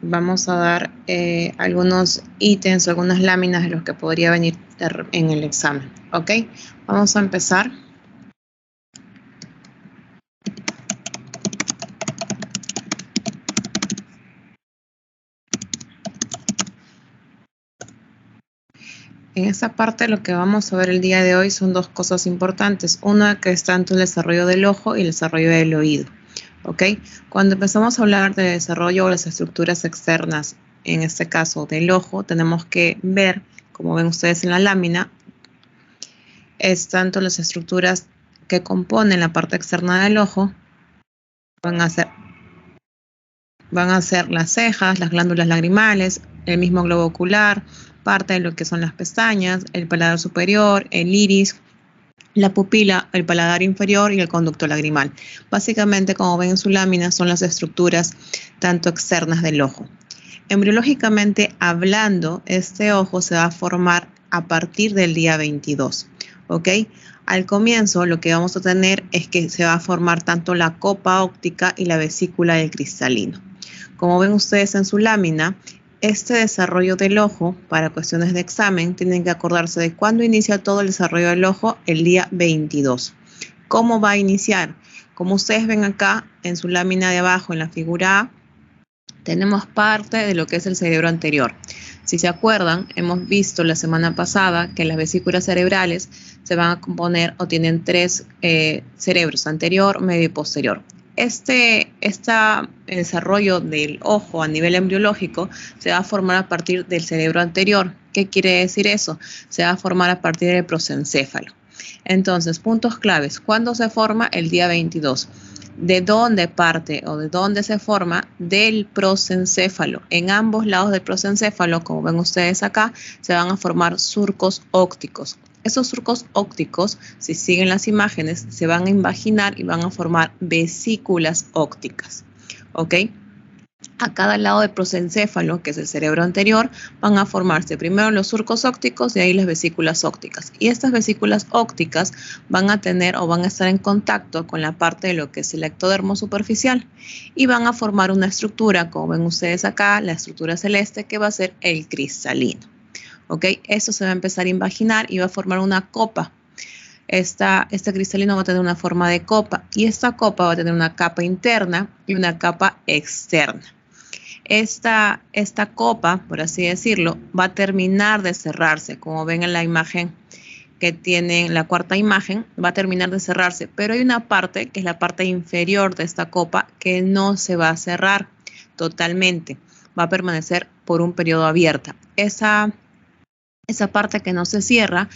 vamos a dar algunos ítems, algunas láminas de los que podría venir en el examen. ¿Ok? Vamos a empezar. En esta parte lo que vamos a ver el día de hoy son dos cosas importantes. Una que es tanto el desarrollo del ojo y el desarrollo del oído. ¿Ok? Cuando empezamos a hablar de desarrollo de las estructuras externas, en este caso del ojo, tenemos que ver, como ven ustedes en la lámina, es tanto las estructuras que componen la parte externa del ojo, van a ser las cejas, las glándulas lagrimales, el mismo globo ocular, parte de lo que son las pestañas, el paladar superior, el iris, la pupila, el paladar inferior y el conducto lagrimal. Básicamente, como ven en su lámina, son las estructuras tanto externas del ojo. Embriológicamente hablando, este ojo se va a formar a partir del día 22, ¿ok? Al comienzo lo que vamos a tener es que se va a formar tanto la copa óptica y la vesícula del cristalino. Como ven ustedes en su lámina, este desarrollo del ojo, para cuestiones de examen, tienen que acordarse de cuándo inicia todo el desarrollo del ojo, el día 22. ¿Cómo va a iniciar? Como ustedes ven acá en su lámina de abajo, en la figura A, tenemos parte de lo que es el cerebro anterior. Si se acuerdan, hemos visto la semana pasada que las vesículas cerebrales se van a componer o tienen tres cerebros, anterior, medio y posterior. Este desarrollo del ojo a nivel embriológico se va a formar a partir del cerebro anterior. ¿Qué quiere decir eso? Se va a formar a partir del prosencéfalo. Entonces, puntos claves. ¿Cuándo se forma? El día 22. ¿De dónde parte o de dónde se forma? Del prosencéfalo. En ambos lados del prosencéfalo, como ven ustedes acá, se van a formar surcos ópticos. Esos surcos ópticos, si siguen las imágenes, se van a invaginar y van a formar vesículas ópticas. ¿Ok? A cada lado del prosencéfalo, que es el cerebro anterior, van a formarse primero los surcos ópticos y ahí las vesículas ópticas. Y estas vesículas ópticas van a tener o van a estar en contacto con la parte de lo que es el ectodermo superficial y van a formar una estructura, como ven ustedes acá, la estructura celeste, que va a ser el cristalino. ¿Ok? Esto se va a empezar a invaginar y va a formar una copa. Este cristalino va a tener una forma de copa y esta copa va a tener una capa interna y una capa externa. Esta copa, por así decirlo, va a terminar de cerrarse, como ven en la imagen que tienen, la cuarta imagen, va a terminar de cerrarse, pero hay una parte, que es la parte inferior de esta copa, que no se va a cerrar totalmente, va a permanecer por un periodo abierta. Esa parte que no se cierra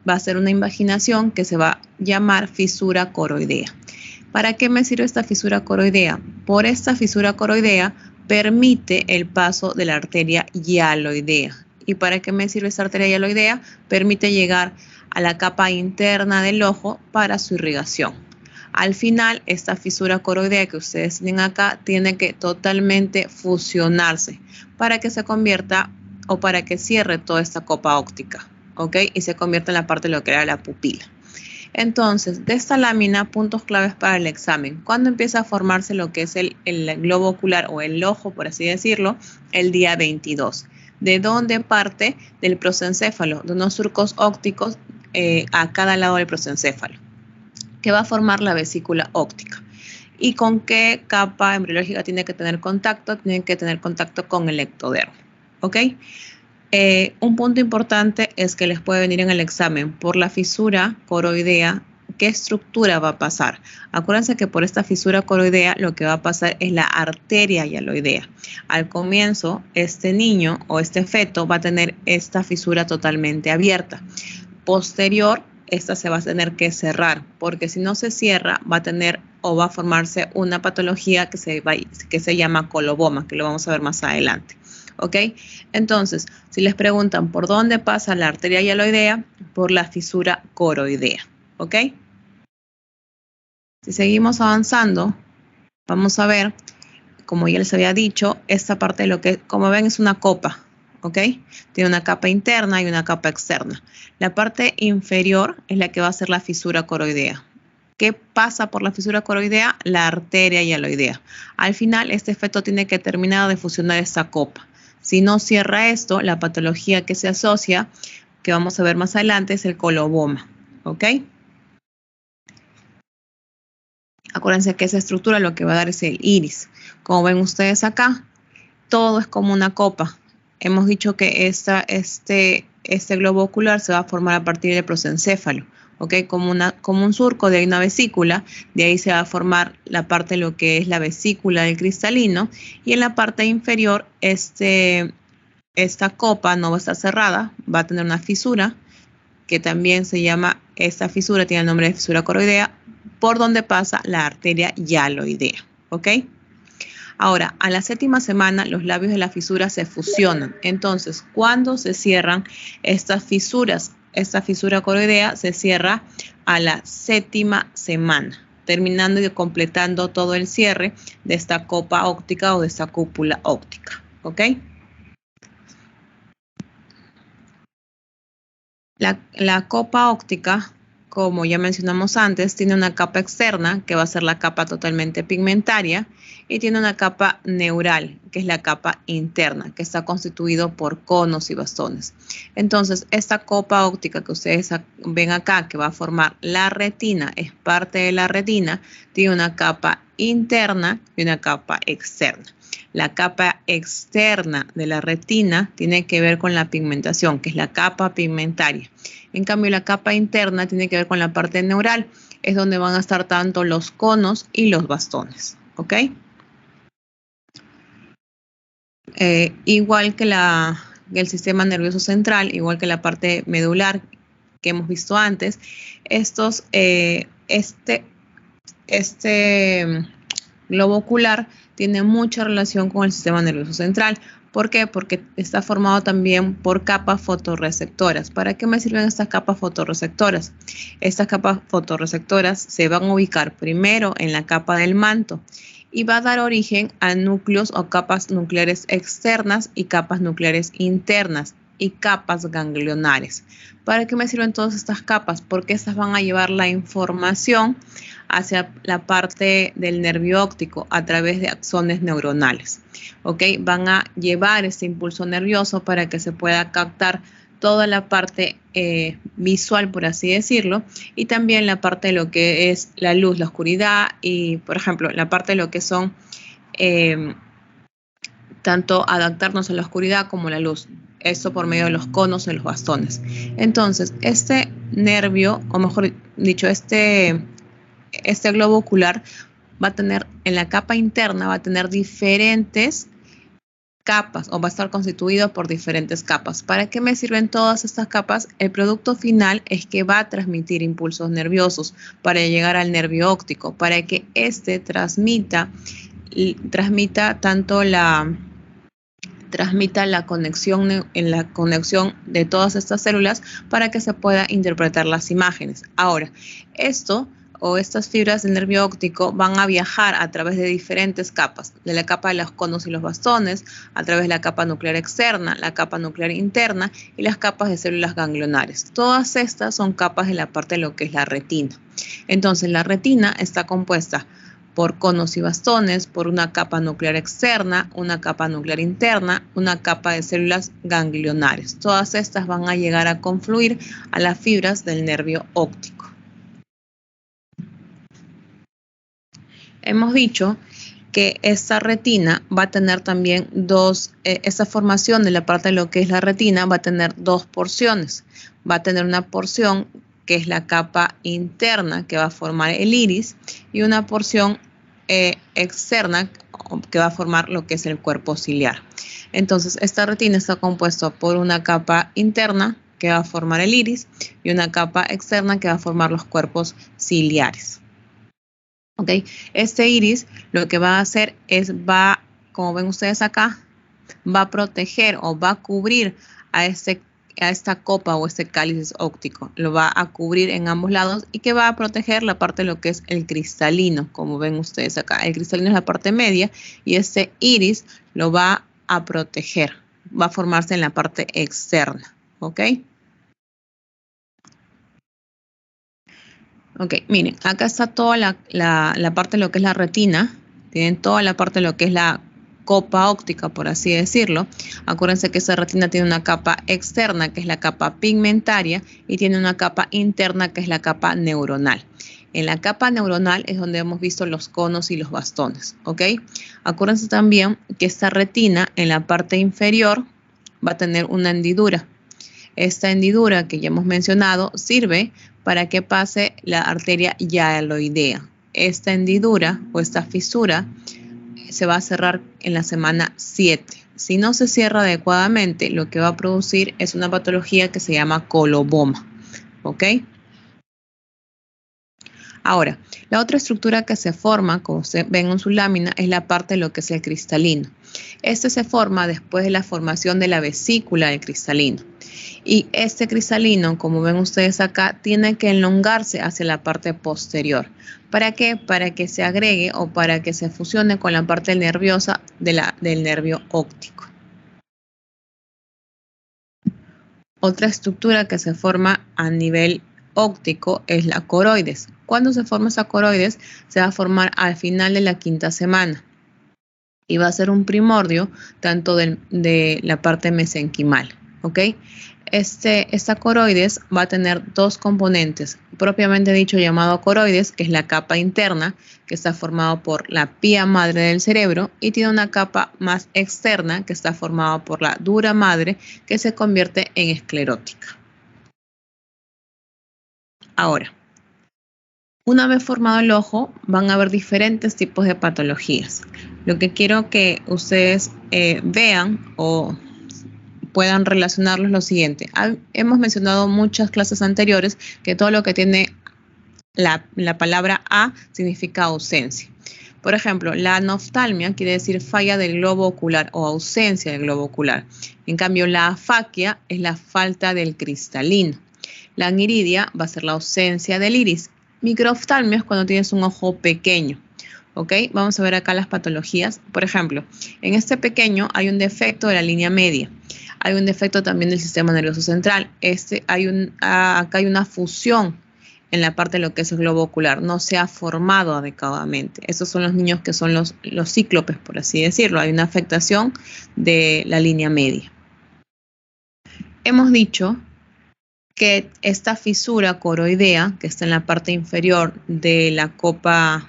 va a ser una invaginación que se va a llamar fisura coroidea. ¿Para qué me sirve esta fisura coroidea? Por esta fisura coroidea permite el paso de la arteria hialoidea. ¿Y para qué me sirve esta arteria hialoidea? Permite llegar a la capa interna del ojo para su irrigación. Al final, esta fisura coroidea que ustedes tienen acá tiene que totalmente fusionarse para que se convierta o para que cierre toda esta copa óptica, ¿ok? Y se convierta en la parte de lo que era la pupila. Entonces, de esta lámina, puntos claves para el examen. ¿Cuándo empieza a formarse lo que es el globo ocular o el ojo, por así decirlo? El día 22. ¿De dónde parte? Del prosencéfalo, de unos surcos ópticos a cada lado del prosencéfalo, que va a formar la vesícula óptica. ¿Y con qué capa embriológica tiene que tener contacto? Tiene que tener contacto con el ectodermo, ¿ok? Un punto importante es que les puede venir en el examen por la fisura coroidea. ¿Qué estructura va a pasar? Acuérdense que por esta fisura coroidea lo que va a pasar es la arteria hialoidea. Al comienzo, este niño o este feto va a tener esta fisura totalmente abierta. Posterior, esta se va a tener que cerrar, porque si no se cierra, va a tener o va a formarse una patología que se llama coloboma, que lo vamos a ver más adelante. ¿Ok? Entonces, si les preguntan por dónde pasa la arteria hialoidea, por la fisura coroidea. ¿Ok? Si seguimos avanzando, vamos a ver, como ya les había dicho, esta parte de lo que, como ven, es una copa. ¿Ok? Tiene una capa interna y una capa externa. La parte inferior es la que va a ser la fisura coroidea. ¿Qué pasa por la fisura coroidea? La arteria hialoidea. Al final, este efecto tiene que terminar de fusionar esta copa. Si no cierra esto, la patología que se asocia, que vamos a ver más adelante, es el coloboma. ¿Ok? Acuérdense que esa estructura lo que va a dar es el iris. Como ven ustedes acá, todo es como una copa. Hemos dicho que este globo ocular se va a formar a partir del prosencéfalo, ¿ok? Como un surco de una vesícula, de ahí se va a formar la parte de lo que es la vesícula del cristalino, y en la parte inferior esta copa no va a estar cerrada, va a tener una fisura, que también se llama, esta fisura tiene el nombre de fisura coroidea, por donde pasa la arteria hialoidea, ¿ok? Ahora, a la 7ª semana, los labios de la fisura se fusionan. Entonces, cuando se cierran estas fisuras, esta fisura coroidea se cierra a la 7ª semana, terminando y completando todo el cierre de esta copa óptica o de esta cúpula óptica, ¿ok? La copa óptica, como ya mencionamos antes, tiene una capa externa, que va a ser la capa totalmente pigmentaria, y tiene una capa neural, que es la capa interna, que está constituido por conos y bastones. Entonces, esta copa óptica que ustedes ven acá, que va a formar la retina, es parte de la retina, tiene una capa interna y una capa externa. La capa externa de la retina tiene que ver con la pigmentación, que es la capa pigmentaria. En cambio, la capa interna tiene que ver con la parte neural, es donde van a estar tanto los conos y los bastones, ¿ok? Igual que el sistema nervioso central, igual que la parte medular que hemos visto antes, este globo ocular tiene mucha relación con el sistema nervioso central. ¿Por qué? Porque está formado también por capas fotorreceptoras. ¿Para qué me sirven estas capas fotorreceptoras? Estas capas fotorreceptoras se van a ubicar primero en la capa del manto y va a dar origen a núcleos o capas nucleares externas y capas nucleares internas y capas ganglionares. ¿Para qué me sirven todas estas capas? Porque estas van a llevar la información hacia la parte del nervio óptico a través de axones neuronales. ¿Ok? Van a llevar este impulso nervioso para que se pueda captar toda la parte visual, por así decirlo, y también la parte de lo que es la luz, la oscuridad y, por ejemplo, la parte de lo que son tanto adaptarnos a la oscuridad como a la luz. Esto por medio de los conos y los bastones. Entonces, este nervio, o mejor dicho, este globo ocular va a tener, en la capa interna, va a tener diferentes capas o va a estar constituido por diferentes capas. ¿Para qué me sirven todas estas capas? El producto final es que va a transmitir impulsos nerviosos para llegar al nervio óptico, para que éste transmita la conexión en la conexión de todas estas células para que se pueda interpretar las imágenes. Ahora, estas fibras del nervio óptico van a viajar a través de diferentes capas, de la capa de los conos y los bastones, a través de la capa nuclear externa, la capa nuclear interna y las capas de células ganglionares. Todas estas son capas de la parte de lo que es la retina. Entonces, la retina está compuesta por conos y bastones, por una capa nuclear externa, una capa nuclear interna, una capa de células ganglionares. Todas estas van a llegar a confluir a las fibras del nervio óptico. Hemos dicho que esta retina va a tener también esta formación de la parte de lo que es la retina va a tener dos porciones. Va a tener una porción que es la capa interna que va a formar el iris y una porción externa que va a formar lo que es el cuerpo ciliar. Entonces, esta retina está compuesta por una capa interna que va a formar el iris y una capa externa que va a formar los cuerpos ciliares. ¿Ok? Este iris lo que va a hacer es como ven ustedes acá, va a proteger o va a cubrir a esta copa o este cáliz óptico. Lo va a cubrir en ambos lados y que va a proteger la parte de lo que es el cristalino, como ven ustedes acá. El cristalino es la parte media y este iris lo va a proteger. Va a formarse en la parte externa. ¿Ok? Ok, miren, acá está toda la parte de lo que es la retina. Tienen toda la parte de lo que es la copa óptica, por así decirlo. Acuérdense que esa retina tiene una capa externa, que es la capa pigmentaria, y tiene una capa interna, que es la capa neuronal. En la capa neuronal es donde hemos visto los conos y los bastones, ¿ok? Acuérdense también que esta retina en la parte inferior va a tener una hendidura. Esta hendidura que ya hemos mencionado sirve para que pase la arteria hialoidea. Esta hendidura o esta fisura se va a cerrar en la semana 7. Si no se cierra adecuadamente, lo que va a producir es una patología que se llama coloboma. ¿Ok? Ahora, la otra estructura que se forma, como ustedes ven en su lámina, es la parte de lo que es el cristalino. Este se forma después de la formación de la vesícula del cristalino. Y este cristalino, como ven ustedes acá, tiene que elongarse hacia la parte posterior. ¿Para qué? Para que se agregue o para que se fusione con la parte nerviosa del nervio óptico. Otra estructura que se forma a nivel óptico es la coroides. Cuando se forma esa coroides, se va a formar al final de la 5ª semana y va a ser un primordio tanto de la parte mesenquimal, ¿ok? Esta coroides va a tener dos componentes, propiamente dicho llamado coroides, que es la capa interna, que está formado por la pía madre del cerebro, y tiene una capa más externa, que está formada por la dura madre, que se convierte en esclerótica. Ahora, una vez formado el ojo, van a haber diferentes tipos de patologías. Lo que quiero que ustedes vean o puedan relacionarlos es lo siguiente. Hemos mencionado muchas clases anteriores que todo lo que tiene la palabra A significa ausencia. Por ejemplo, la anoftalmia quiere decir falla del globo ocular o ausencia del globo ocular. En cambio, la afaquia es la falta del cristalino. La aniridia va a ser la ausencia del iris. Microoftalmia es cuando tienes un ojo pequeño. ¿Ok? Vamos a ver acá las patologías. Por ejemplo, en este pequeño hay un defecto de la línea media. Hay un defecto también del sistema nervioso central. Acá hay una fusión en la parte de lo que es el globo ocular. No se ha formado adecuadamente. Estos son los niños que son los cíclopes, por así decirlo. Hay una afectación de la línea media. Hemos dicho que esta fisura coroidea, que está en la parte inferior de la copa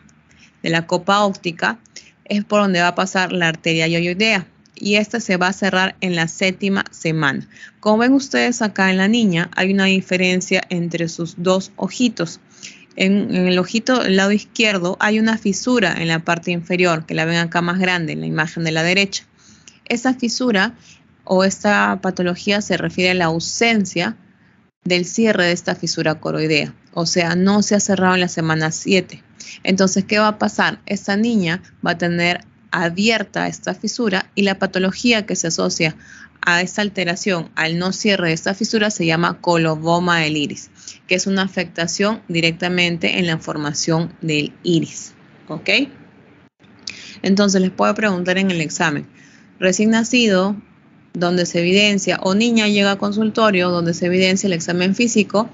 óptica, es por donde va a pasar la arteria hialoidea, y esta se va a cerrar en la 7ª semana. Como ven ustedes acá en la niña, hay una diferencia entre sus dos ojitos. En el ojito del lado izquierdo hay una fisura en la parte inferior, que la ven acá más grande en la imagen de la derecha. Esa fisura o esta patología se refiere a la ausencia del cierre de esta fisura coroidea, o sea, no se ha cerrado en la semana 7. Entonces, ¿qué va a pasar? Esta niña va a tener abierta esta fisura y la patología que se asocia a esta alteración, al no cierre de esta fisura, se llama coloboma del iris, que es una afectación directamente en la formación del iris, ¿ok? Entonces, les puedo preguntar en el examen, recién nacido, donde se evidencia, o niña llega a consultorio, donde se evidencia el examen físico,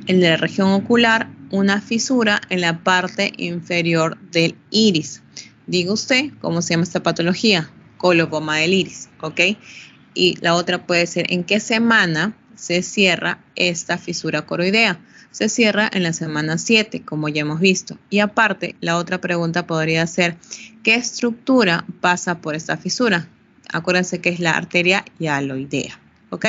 en la región ocular, una fisura en la parte inferior del iris. Diga usted, ¿cómo se llama esta patología? Coloboma del iris, ¿ok? Y la otra puede ser, ¿en qué semana se cierra esta fisura coroidea? Se cierra en la semana 7, como ya hemos visto. Y aparte, la otra pregunta podría ser, ¿qué estructura pasa por esta fisura? Acuérdense que es la arteria hialoidea, ¿ok?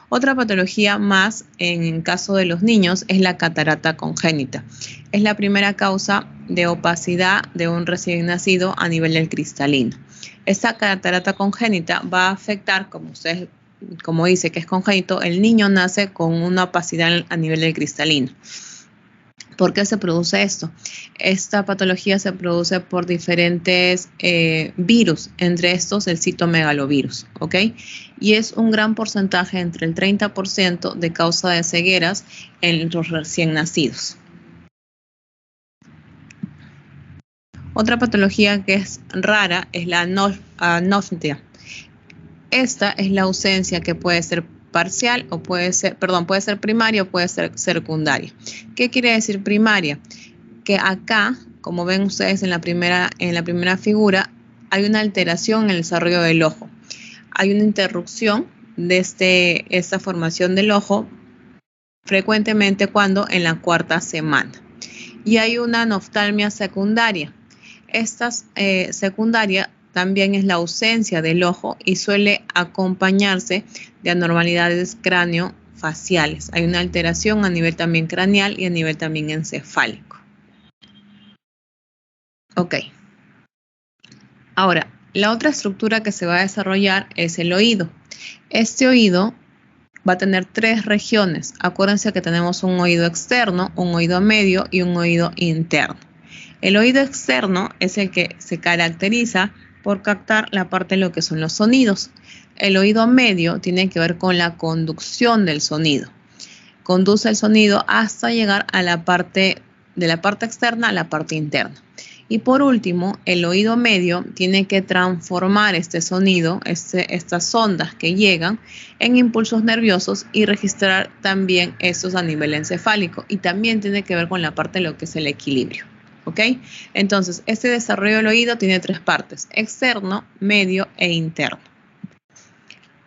Otra patología más en caso de los niños es la catarata congénita. Es la primera causa de opacidad de un recién nacido a nivel del cristalino. Esta catarata congénita va a afectar, como dice que es congénito, el niño nace con una opacidad a nivel del cristalino. ¿Por qué se produce esto? Esta patología se produce por diferentes virus, entre estos el citomegalovirus, ¿ok? Y es un gran porcentaje, entre el 30% de causa de cegueras en los recién nacidos. Otra patología que es rara es la anoftia. Esta es la ausencia que puede ser parcial o puede ser primaria o puede ser secundaria. ¿Qué quiere decir primaria? Que acá, como ven ustedes en la primera figura, hay una alteración en el desarrollo del ojo. Hay una interrupción de esta formación del ojo frecuentemente cuando en la cuarta semana. Y hay una noftalmia secundaria. Esta secundaria también es la ausencia del ojo y suele acompañarse de anormalidades craneofaciales. Hay una alteración a nivel también craneal y a nivel también encefálico. Ok. Ahora, la otra estructura que se va a desarrollar es el oído. Este oído va a tener 3 regiones. Acuérdense que tenemos un oído externo, un oído medio y un oído interno. El oído externo es el que se caracteriza por captar la parte de lo que son los sonidos. El oído medio tiene que ver con la conducción del sonido. Conduce el sonido hasta llegar a la parte externa a la parte interna. Y por último, el oído medio tiene que transformar este sonido, estas ondas que llegan, en impulsos nerviosos y registrar también estos a nivel encefálico. Y también tiene que ver con la parte de lo que es el equilibrio. ¿Ok? Entonces, este desarrollo del oído tiene 3 partes: externo, medio e interno.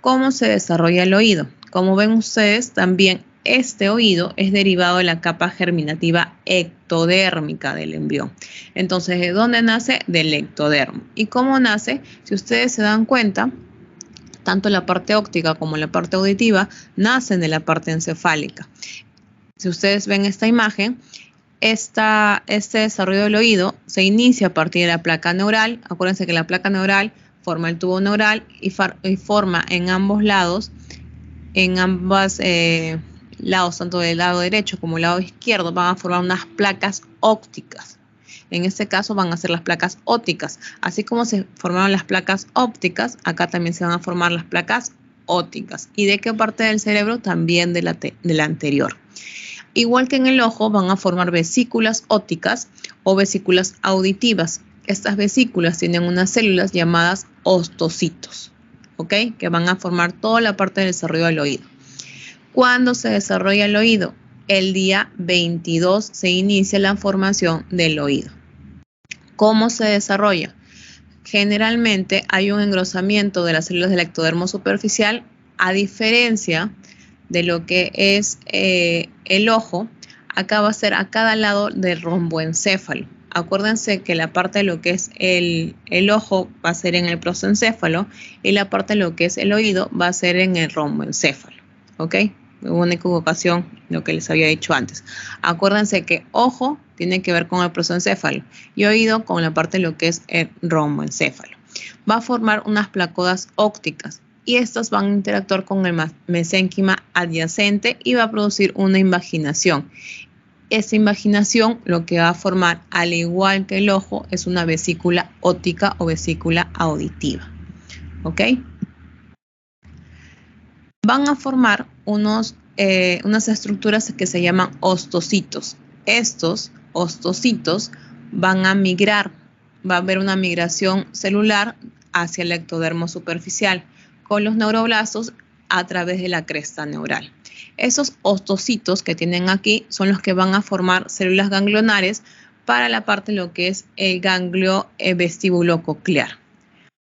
¿Cómo se desarrolla el oído? Como ven ustedes, también este oído es derivado de la capa germinativa ectodérmica del embrión. Entonces, ¿de dónde nace? Del ectodermo. ¿Y cómo nace? Si ustedes se dan cuenta, tanto la parte óptica como la parte auditiva nacen de la parte encefálica. Si ustedes ven esta imagen, este desarrollo del oído se inicia a partir de la placa neural. Acuérdense que la placa neural forma el tubo neural y forma en ambos lados, lados, tanto del lado derecho como del lado izquierdo, van a formar unas placas ópticas. En este caso van a ser las placas ópticas. Así como se formaron las placas ópticas, acá también se van a formar las placas ópticas. ¿Y de qué parte del cerebro? También de la anterior. Igual que en el ojo, van a formar vesículas ópticas o vesículas auditivas. Estas vesículas tienen unas células llamadas ostocitos, ¿ok? Que van a formar toda la parte del desarrollo del oído. ¿Cuándo se desarrolla el oído? El día 22 se inicia la formación del oído. ¿Cómo se desarrolla? Generalmente hay un engrosamiento de las células del ectodermo superficial, a diferencia de lo que es el ojo. Acá va a ser a cada lado del romboencéfalo. Acuérdense que la parte de lo que es el ojo va a ser en el prosencéfalo y la parte de lo que es el oído va a ser en el romboencéfalo. ¿Ok? Hubo una equivocación, lo que les había dicho antes. Acuérdense que ojo tiene que ver con el prosencéfalo y oído con la parte de lo que es el romboencéfalo. Va a formar unas placodas ópticas y estas van a interactuar con el mesénquima adyacente y va a producir una invaginación. Esta invaginación lo que va a formar, al igual que el ojo, es una vesícula óptica o vesícula auditiva. ¿Ok? Van a formar unas estructuras que se llaman ostocitos. Estos ostocitos van a migrar, va a haber una migración celular hacia el ectodermo superficial con los neuroblastos a través de la cresta neural. Esos ostocitos que tienen aquí son los que van a formar células ganglionares para la parte de lo que es el ganglio vestibulococlear.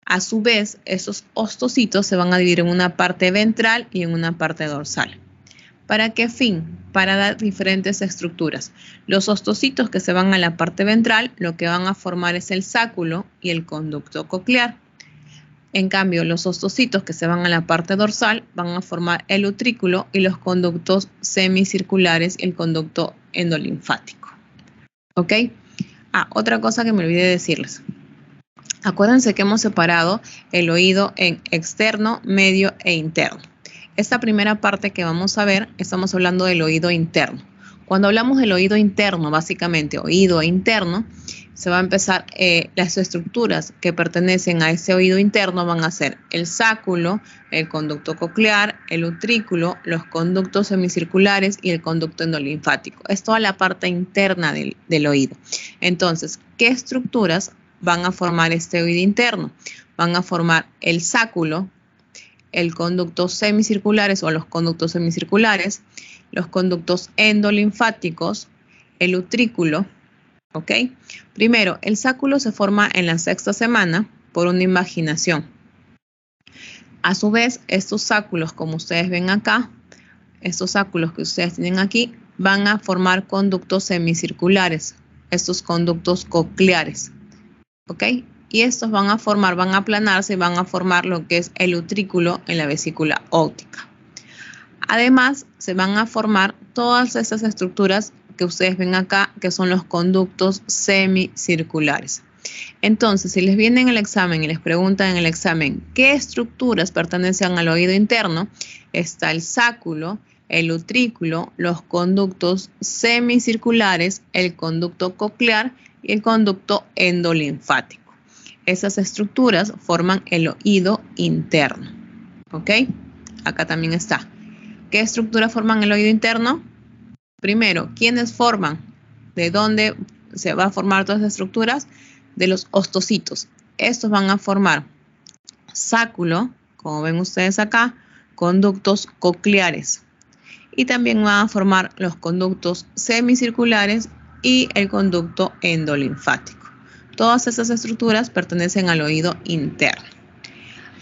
A su vez, esos ostocitos se van a dividir en una parte ventral y en una parte dorsal. ¿Para qué fin? Para dar diferentes estructuras. Los ostocitos que se van a la parte ventral, lo que van a formar es el sáculo y el conducto coclear. En cambio, los ostocitos que se van a la parte dorsal van a formar el utrículo y los conductos semicirculares y el conducto endolinfático. ¿Ok? Otra cosa que me olvidé decirles. Acuérdense que hemos separado el oído en externo, medio e interno. Esta primera parte que vamos a ver, estamos hablando del oído interno. Cuando hablamos del oído interno, básicamente oído interno, se va a empezar, las estructuras que pertenecen a ese oído interno van a ser el sáculo, el conducto coclear, el utrículo, los conductos semicirculares y el conducto endolinfático. Es toda la parte interna del oído. Entonces, ¿qué estructuras van a formar este oído interno? Van a formar el sáculo, el conducto semicirculares o los conductos semicirculares, los conductos endolinfáticos, el utrículo, ¿ok? Primero, el sáculo se forma en la sexta semana por una invaginación. A su vez, estos sáculos, como ustedes ven acá, estos sáculos que ustedes tienen aquí, van a formar conductos semicirculares, estos conductos cocleares, ¿ok? Y estos van a aplanarse y van a formar lo que es el utrículo en la vesícula óptica. Además, se van a formar todas estas estructuras que ustedes ven acá, que son los conductos semicirculares. Entonces, si les viene en el examen y les preguntan en el examen qué estructuras pertenecen al oído interno, está el sáculo, el utrículo, los conductos semicirculares, el conducto coclear y el conducto endolinfático. Esas estructuras forman el oído interno, ¿ok? Acá también está. ¿Qué estructuras forman el oído interno? Primero, ¿quiénes forman? ¿De dónde se va a formar todas las estructuras? De los ostocitos. Estos van a formar sáculo, como ven ustedes acá, conductos cocleares. Y también van a formar los conductos semicirculares y el conducto endolinfático. Todas estas estructuras pertenecen al oído interno.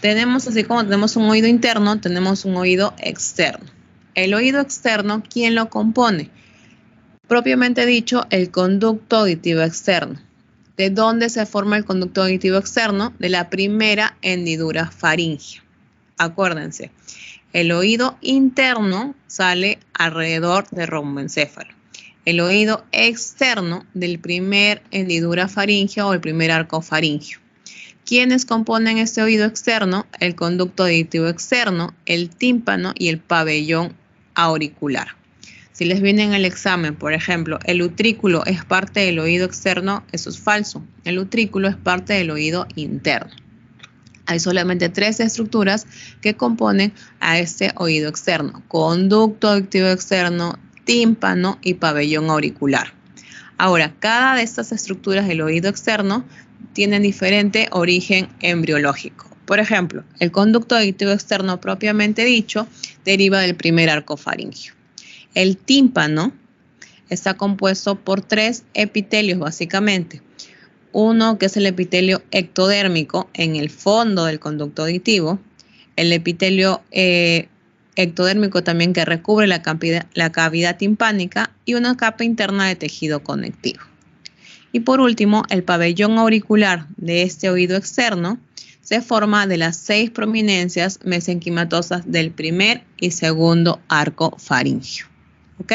Tenemos, así como tenemos un oído interno, tenemos un oído externo. El oído externo, ¿quién lo compone? Propiamente dicho, el conducto auditivo externo. ¿De dónde se forma el conducto auditivo externo? De la primera hendidura faríngea. Acuérdense, el oído interno sale alrededor del romboencéfalo. El oído externo del primer hendidura faríngea o el primer arco faríngeo. ¿Quiénes componen este oído externo? El conducto auditivo externo, el tímpano y el pabellón auricular. Si les viene en el examen, por ejemplo, el utrículo es parte del oído externo, eso es falso. El utrículo es parte del oído interno. Hay solamente 3 estructuras que componen a este oído externo: conducto auditivo externo, tímpano y pabellón auricular. Ahora, cada de estas estructuras del oído externo tienen diferente origen embriológico. Por ejemplo, el conducto auditivo externo propiamente dicho deriva del primer arco faríngeo. El tímpano está compuesto por 3 epitelios básicamente. Uno que es el epitelio ectodérmico en el fondo del conducto auditivo, el epitelio ectodérmico también que recubre la cavidad timpánica y una capa interna de tejido conectivo. Y por último, el pabellón auricular de este oído externo se forma de las 6 prominencias mesenquimatosas del primer y segundo arco faríngeo. ¿Ok?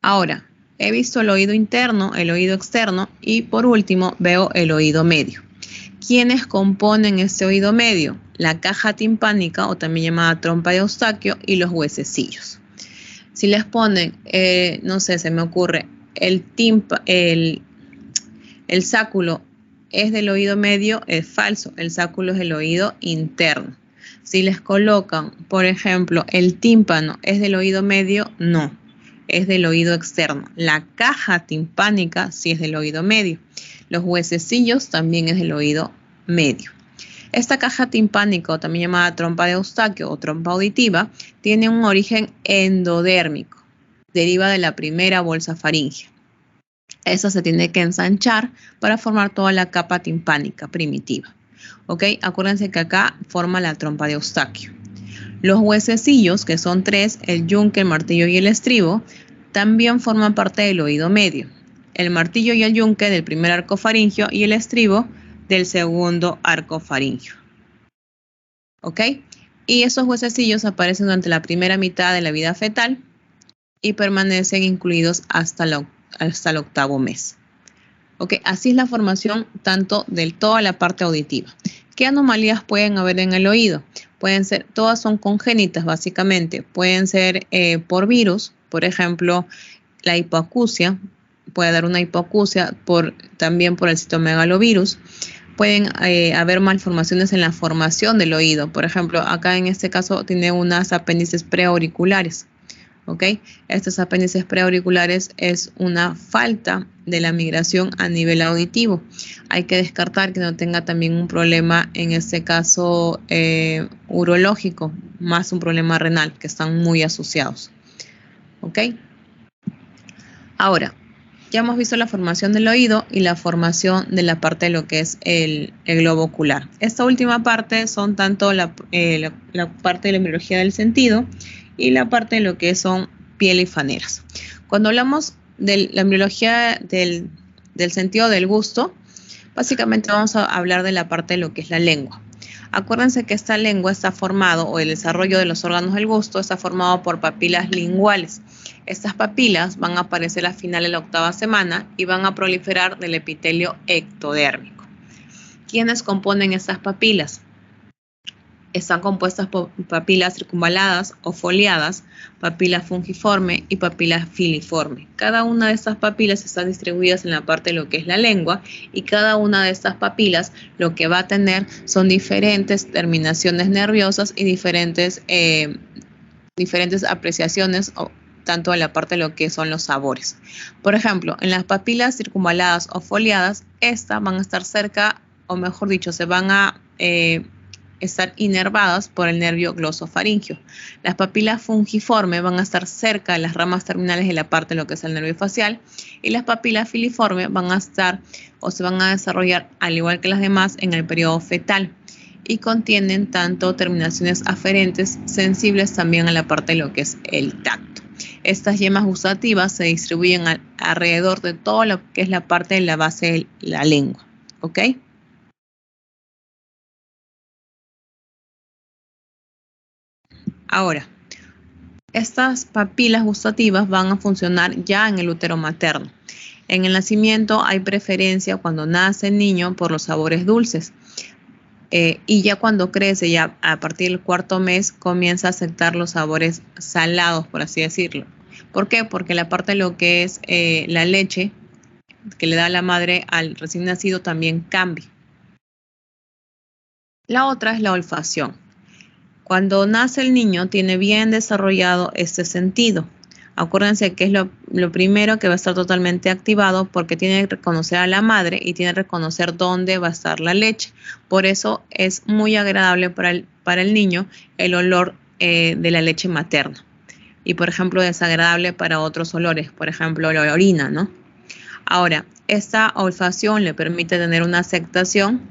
Ahora, he visto el oído interno, el oído externo y por último veo el oído medio. ¿Quiénes componen este oído medio? La caja timpánica o también llamada trompa de Eustaquio y los huesecillos. Si les ponen, no sé, se me ocurre, el sáculo es del oído medio, es falso, el sáculo es del oído interno. Si les colocan, por ejemplo, el tímpano es del oído medio, no, es del oído externo. La caja timpánica sí es del oído medio. Los huesecillos también es del oído medio. Esta caja timpánica, o también llamada trompa de Eustaquio o trompa auditiva, tiene un origen endodérmico. Deriva de la primera bolsa faríngea. Esa se tiene que ensanchar para formar toda la capa timpánica primitiva. ¿Ok? Acuérdense que acá forma la trompa de Eustaquio. Los huesecillos, que son 3, el yunque, el martillo y el estribo, también forman parte del oído medio. El martillo y el yunque del primer arco faríngeo y el estribo del segundo arco faríngeo. ¿Ok? Y esos huesecillos aparecen durante la primera mitad de la vida fetal y permanecen incluidos hasta el 8º mes. ¿Ok? Así es la formación tanto de toda la parte auditiva. ¿Qué anomalías pueden haber en el oído? Pueden ser, todas son congénitas básicamente. Pueden ser por virus, por ejemplo, la hipoacusia. Puede dar una hipoacusia también por el citomegalovirus. Pueden haber malformaciones en la formación del oído. Por ejemplo, acá en este caso tiene unas apéndices preauriculares. ¿ok? Estos apéndices preauriculares es una falta de la migración a nivel auditivo. Hay que descartar que no tenga también un problema, en este caso urológico, más un problema renal, que están muy asociados, ¿ok? Ahora, ya hemos visto la formación del oído y la formación de la parte de lo que es el globo ocular. Esta última parte son tanto la parte de la embriología del sentido y la parte de lo que son piel y faneras. Cuando hablamos de la embriología del sentido del gusto, básicamente vamos a hablar de la parte de lo que es la lengua. Acuérdense que esta lengua está formado, o el desarrollo de los órganos del gusto está formado por papilas linguales. Estas papilas van a aparecer al final de la 8ª semana y van a proliferar del epitelio ectodérmico. ¿Quiénes componen estas papilas? Están compuestas por papilas circunvaladas o foliadas, papila fungiforme y papila filiforme. Cada una de estas papilas están distribuidas en la parte de lo que es la lengua, y cada una de estas papilas lo que va a tener son diferentes terminaciones nerviosas y diferentes apreciaciones, tanto en la parte de lo que son los sabores. Por ejemplo, en las papilas circunvaladas o foliadas, estas van a estar cerca, o mejor dicho, se van a estar inervadas por el nervio glosofaringio. Las papilas fungiformes van a estar cerca de las ramas terminales de la parte de lo que es el nervio facial, y las papilas filiformes van a estar o se van a desarrollar al igual que las demás en el periodo fetal, y contienen tanto terminaciones aferentes sensibles también a la parte de lo que es el tacto. Estas yemas gustativas se distribuyen alrededor de todo lo que es la parte de la base de la lengua, ¿ok? Ahora, estas papilas gustativas van a funcionar ya en el útero materno. En el nacimiento hay preferencia cuando nace el niño por los sabores dulces, y ya cuando crece, ya a partir del 4.º mes, comienza a aceptar los sabores salados, por así decirlo. ¿Por qué? Porque la parte de lo que es la leche que le da la madre al recién nacido también cambia. La otra es la olfacción. Cuando nace el niño tiene bien desarrollado este sentido. Acuérdense que es lo primero que va a estar totalmente activado, porque tiene que reconocer a la madre y tiene que reconocer dónde va a estar la leche. Por eso es muy agradable para el niño el olor de la leche materna. Y por ejemplo, desagradable para otros olores, por ejemplo la orina, ¿no? Ahora, esta olfacción le permite tener una aceptación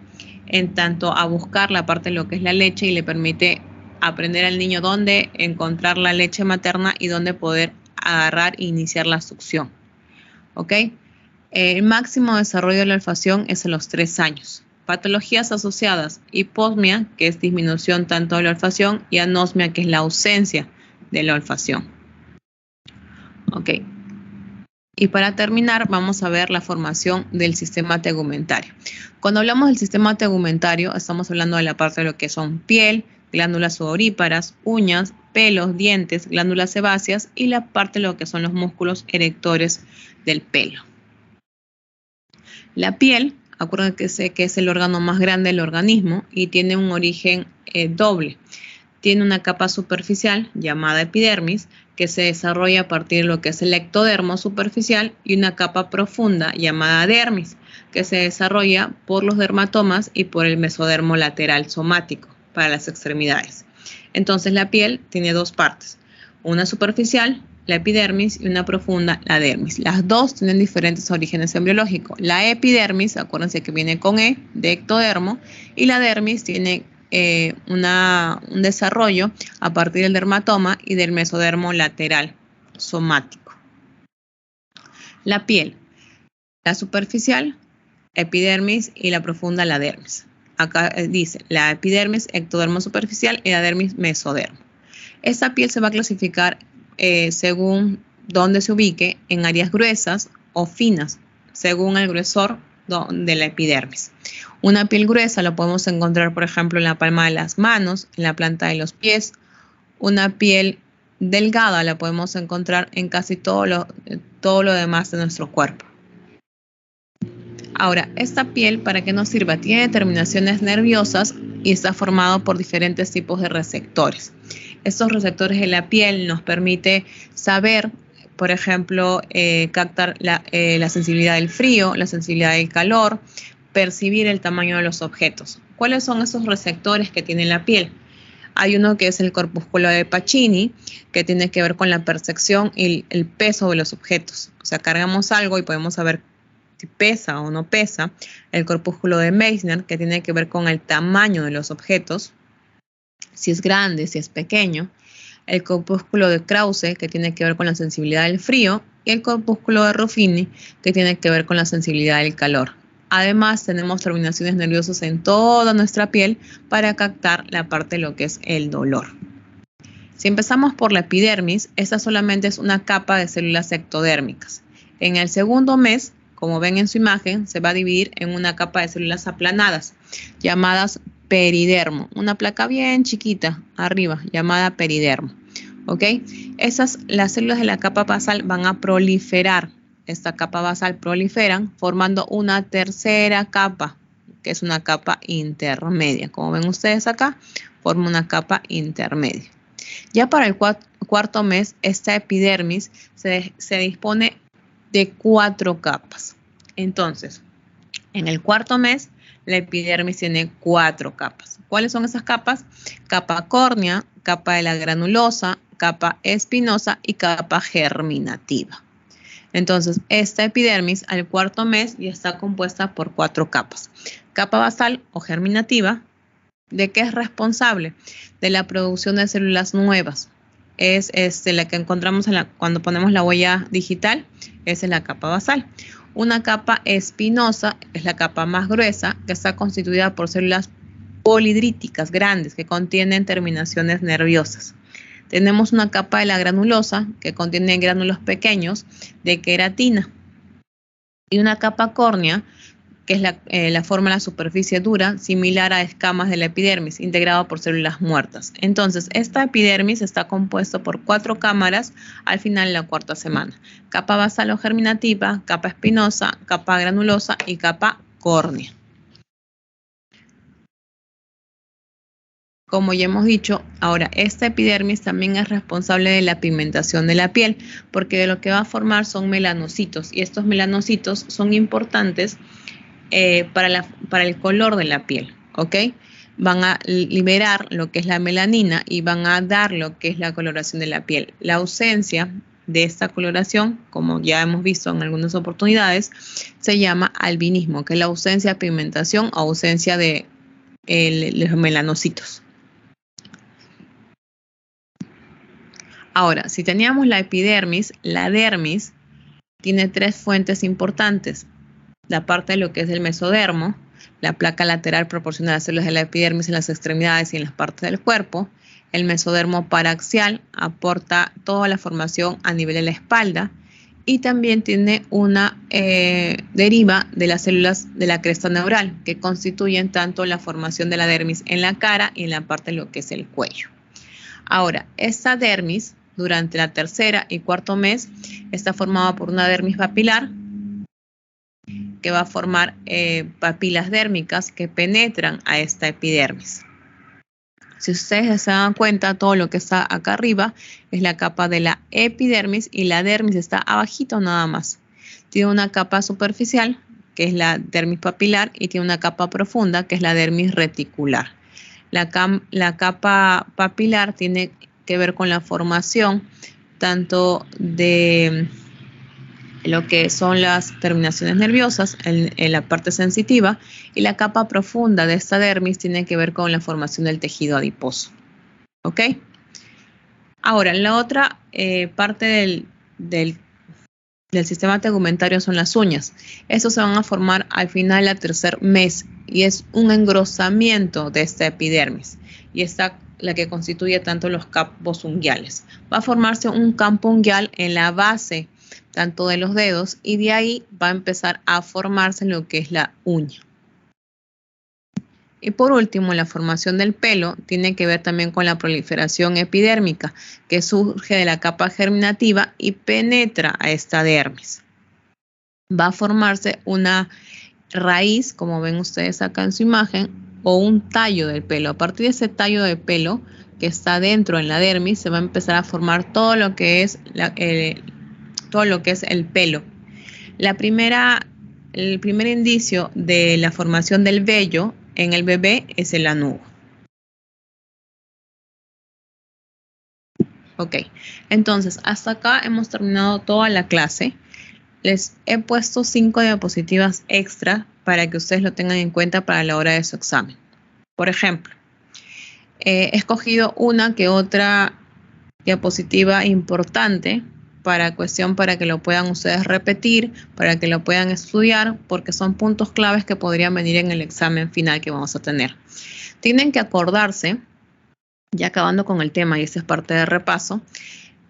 en tanto a buscar la parte de lo que es la leche, y le permite aprender al niño dónde encontrar la leche materna y dónde poder agarrar e iniciar la succión, ¿ok? El máximo desarrollo de la olfacción es a los 3 años. Patologías asociadas: hiposmia, que es disminución tanto de la olfacción, y anosmia, que es la ausencia de la olfacción, ¿ok? Y para terminar, vamos a ver la formación del sistema tegumentario. Cuando hablamos del sistema tegumentario, estamos hablando de la parte de lo que son piel, glándulas sudoríparas, uñas, pelos, dientes, glándulas sebáceas, y la parte de lo que son los músculos erectores del pelo. La piel, acuérdense que es el órgano más grande del organismo y tiene un origen doble. Tiene una capa superficial llamada epidermis, que se desarrolla a partir de lo que es el ectodermo superficial, y una capa profunda llamada dermis, que se desarrolla por los dermatomas y por el mesodermo lateral somático para las extremidades. Entonces la piel tiene 2 partes, una superficial, la epidermis, y una profunda, la dermis. Las dos tienen diferentes orígenes embriológicos. La epidermis, acuérdense que viene con E, de ectodermo, y la dermis tiene un desarrollo a partir del dermatoma y del mesodermo lateral somático. La piel, la superficial, epidermis, y la profunda, la dermis. Acá dice la epidermis, ectodermo superficial, y la dermis, mesodermo. Esta piel se va a clasificar según dónde se ubique, en áreas gruesas o finas, según el gruesor de la epidermis. Una piel gruesa la podemos encontrar, por ejemplo, en la palma de las manos, en la planta de los pies. Una piel delgada la podemos encontrar en casi todo lo demás de nuestro cuerpo. Ahora, esta piel, ¿para qué nos sirve? Tiene terminaciones nerviosas y está formado por diferentes tipos de receptores. Estos receptores de la piel nos permite saber, por ejemplo, captar la sensibilidad del frío, la sensibilidad del calor, percibir el tamaño de los objetos. ¿Cuáles son esos receptores que tiene la piel? Hay uno que es el corpúsculo de Pacini, que tiene que ver con la percepción y el peso de los objetos. O sea, cargamos algo y podemos saber si pesa o no pesa. El corpúsculo de Meissner, que tiene que ver con el tamaño de los objetos, si es grande, si es pequeño. El corpúsculo de Krause, que tiene que ver con la sensibilidad del frío. Y el corpúsculo de Ruffini, que tiene que ver con la sensibilidad del calor. Además, tenemos terminaciones nerviosas en toda nuestra piel para captar la parte de lo que es el dolor. Si empezamos por la epidermis, esta solamente es una capa de células ectodérmicas. En el segundo mes, como ven en su imagen, se va a dividir en una capa de células aplanadas, llamadas peridermo. Una placa bien chiquita arriba, llamada peridermo. ¿Ok? Las células de la capa basal van a proliferar. Esta capa basal proliferan formando una tercera capa, que es una capa intermedia. Como ven ustedes acá, forma una capa intermedia. Ya para el cuarto mes, esta epidermis se dispone de 4 capas. Entonces, en el cuarto mes, la epidermis tiene 4 capas. ¿Cuáles son esas capas? Capa córnea, capa de la granulosa, capa espinosa y capa germinativa. Entonces, esta epidermis al cuarto mes ya está compuesta por 4 capas. Capa basal o germinativa, ¿de qué es responsable? De la producción de células nuevas. Es la que encontramos cuando ponemos la huella digital, esa es la capa basal. Una capa espinosa es la capa más gruesa, que está constituida por células polidríticas grandes que contienen terminaciones nerviosas. Tenemos una capa de la granulosa que contiene gránulos pequeños de queratina y una capa córnea que es la forma de la superficie dura similar a escamas de la epidermis integrado por células muertas. Entonces, esta epidermis está compuesta por 4 cámaras al final de la cuarta semana. Capa basal o germinativa, capa espinosa, capa granulosa y capa córnea. Como ya hemos dicho, ahora esta epidermis también es responsable de la pigmentación de la piel, porque de lo que va a formar son melanocitos, y estos melanocitos son importantes para el color de la piel, ¿ok? Van a liberar lo que es la melanina y van a dar lo que es la coloración de la piel. La ausencia de esta coloración, como ya hemos visto en algunas oportunidades, se llama albinismo, que es la ausencia de pigmentación o ausencia de los melanocitos. Ahora, si teníamos la epidermis, la dermis tiene 3 fuentes importantes. La parte de lo que es el mesodermo, la placa lateral proporciona las células de la epidermis en las extremidades y en las partes del cuerpo. El mesodermo paraxial aporta toda la formación a nivel de la espalda y también tiene una deriva de las células de la cresta neural que constituyen tanto la formación de la dermis en la cara y en la parte de lo que es el cuello. Ahora, esta dermis durante la tercera y cuarto mes está formada por una dermis papilar que va a formar papilas dérmicas que penetran a esta epidermis. Si ustedes se dan cuenta, todo lo que está acá arriba es la capa de la epidermis y la dermis está abajito nada más. Tiene una capa superficial, que es la dermis papilar, y tiene una capa profunda, que es la dermis reticular. La capa papilar tiene que ver con la formación tanto de lo que son las terminaciones nerviosas en la parte sensitiva, y la capa profunda de esta dermis tiene que ver con la formación del tejido adiposo. ¿Ok? Ahora, la otra parte del sistema tegumentario son las uñas. Estos se van a formar al final del tercer mes y es un engrosamiento de esta epidermis y esta la que constituye tanto los campos unguiales. Va a formarse un campo unguial en la base tanto de los dedos y de ahí va a empezar a formarse lo que es la uña. Y por último, la formación del pelo tiene que ver también con la proliferación epidérmica que surge de la capa germinativa y penetra a esta dermis. Va a formarse una raíz, como ven ustedes acá en su imagen, o un tallo del pelo. A partir de ese tallo de pelo que está dentro en la dermis, se va a empezar a formar todo lo que es el pelo. El primer indicio de la formación del vello en el bebé es el lanugo. Ok, entonces hasta acá hemos terminado toda la clase. Les he puesto 5 diapositivas extra para que ustedes lo tengan en cuenta para la hora de su examen. Por ejemplo, he escogido una que otra diapositiva importante para que lo puedan ustedes repetir, para que lo puedan estudiar, porque son puntos claves que podrían venir en el examen final que vamos a tener. Tienen que acordarse, ya acabando con el tema, y esta es parte de repaso,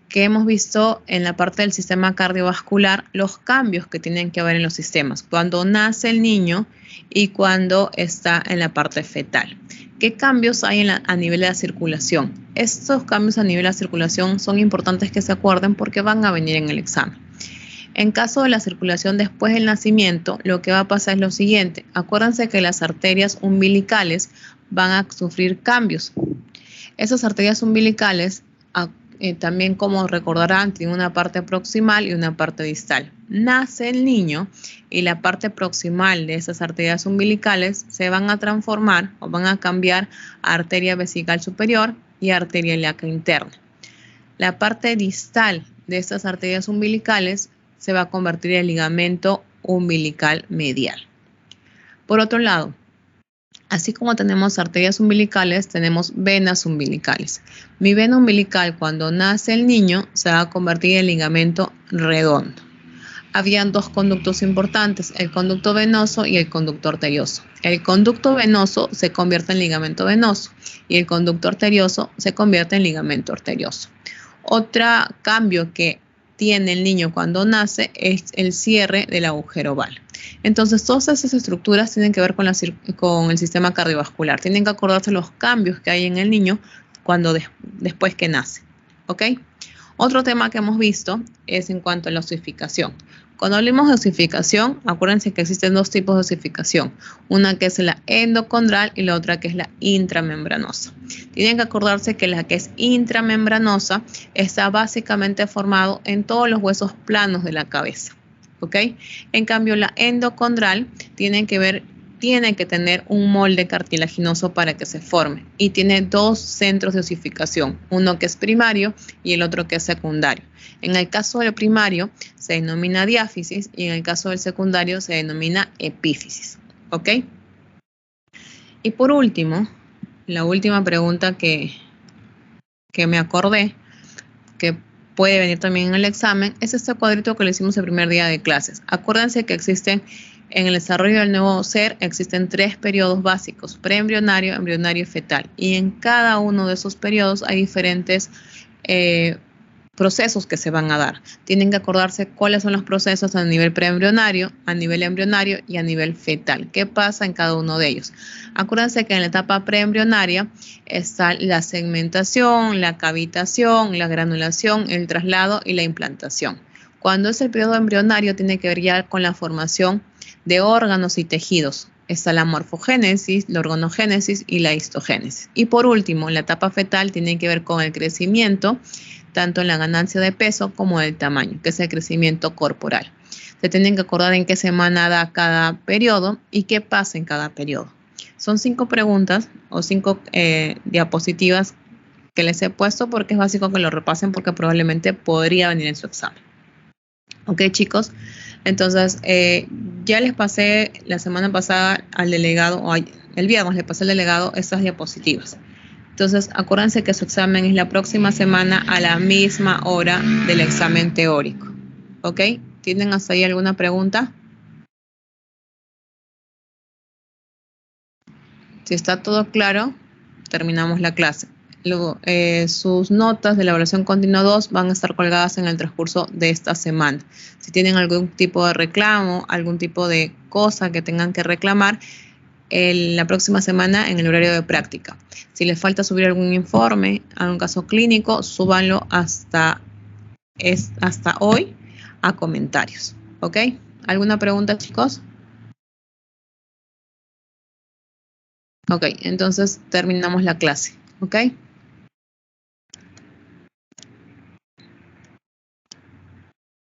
que hemos visto en la parte del sistema cardiovascular los cambios que tienen que haber en los sistemas, cuando nace el niño y cuando está en la parte fetal. ¿Qué cambios hay a nivel de la circulación? Estos cambios a nivel de la circulación son importantes que se acuerden porque van a venir en el examen. En caso de la circulación después del nacimiento, lo que va a pasar es lo siguiente. Acuérdense que las arterias umbilicales van a sufrir cambios. Esas arterias umbilicales, también como recordarán, tienen una parte proximal y una parte distal. Nace el niño y la parte proximal de esas arterias umbilicales se van a transformar o van a cambiar a arteria vesical superior y arteria ilíaca interna. La parte distal de estas arterias umbilicales se va a convertir en ligamento umbilical medial. Por otro lado, así como tenemos arterias umbilicales, tenemos venas umbilicales. Mi vena umbilical, cuando nace el niño, se va a convertir en ligamento redondo. Habían dos conductos importantes, el conducto venoso y el conducto arterioso. El conducto venoso se convierte en ligamento venoso y el conducto arterioso se convierte en ligamento arterioso. Otro cambio que tiene el niño cuando nace es el cierre del agujero oval. Entonces, todas esas estructuras tienen que ver con el sistema cardiovascular. Tienen que acordarse los cambios que hay en el niño después que nace. ¿Ok? Otro tema que hemos visto es en cuanto a la osificación. Cuando hablamos de osificación, acuérdense que existen dos tipos de osificación. Una que es la endocondral y la otra que es la intramembranosa. Tienen que acordarse que la que es intramembranosa está básicamente formado en todos los huesos planos de la cabeza. ¿Ok? En cambio, la endocondral tiene que tener un molde cartilaginoso para que se forme y tiene dos centros de osificación, uno que es primario y el otro que es secundario. En el caso del primario se denomina diáfisis y en el caso del secundario se denomina epífisis. ¿Ok? Y por último, la última pregunta que me acordé, que puede venir también en el examen, es este cuadrito que le hicimos el primer día de clases. Acuérdense que en el desarrollo del nuevo ser existen 3 periodos básicos: preembrionario, embrionario y fetal. Y en cada uno de esos periodos hay diferentes procesos que se van a dar. Tienen que acordarse cuáles son los procesos a nivel preembrionario, a nivel embrionario y a nivel fetal. ¿Qué pasa en cada uno de ellos? Acuérdense que en la etapa preembrionaria está la segmentación, la cavitación, la granulación, el traslado y la implantación. Cuando es el periodo embrionario, tiene que ver ya con la formación de órganos y tejidos. Está la morfogénesis, la organogénesis y la histogénesis. Y por último, la etapa fetal tiene que ver con el crecimiento, tanto en la ganancia de peso como del tamaño, que es el crecimiento corporal. Se tienen que acordar en qué semana da cada periodo y qué pasa en cada periodo. Son 5 preguntas o 5 diapositivas que les he puesto porque es básico que lo repasen porque probablemente podría venir en su examen. Ok, chicos, entonces ya les pasé la semana pasada al delegado, el viernes le pasé al delegado estas diapositivas. Entonces, acuérdense que su examen es la próxima semana a la misma hora del examen teórico. ¿Ok? ¿Tienen hasta ahí alguna pregunta? Si está todo claro, terminamos la clase. Luego, sus notas de la evaluación continua 2 van a estar colgadas en el transcurso de esta semana. Si tienen algún tipo de reclamo, algún tipo de cosa que tengan que reclamar, la próxima semana en el horario de práctica. Si les falta subir algún informe, algún caso clínico, súbanlo hasta hoy a comentarios. ¿Ok? ¿Alguna pregunta, chicos? Ok, entonces terminamos la clase. ¿Ok?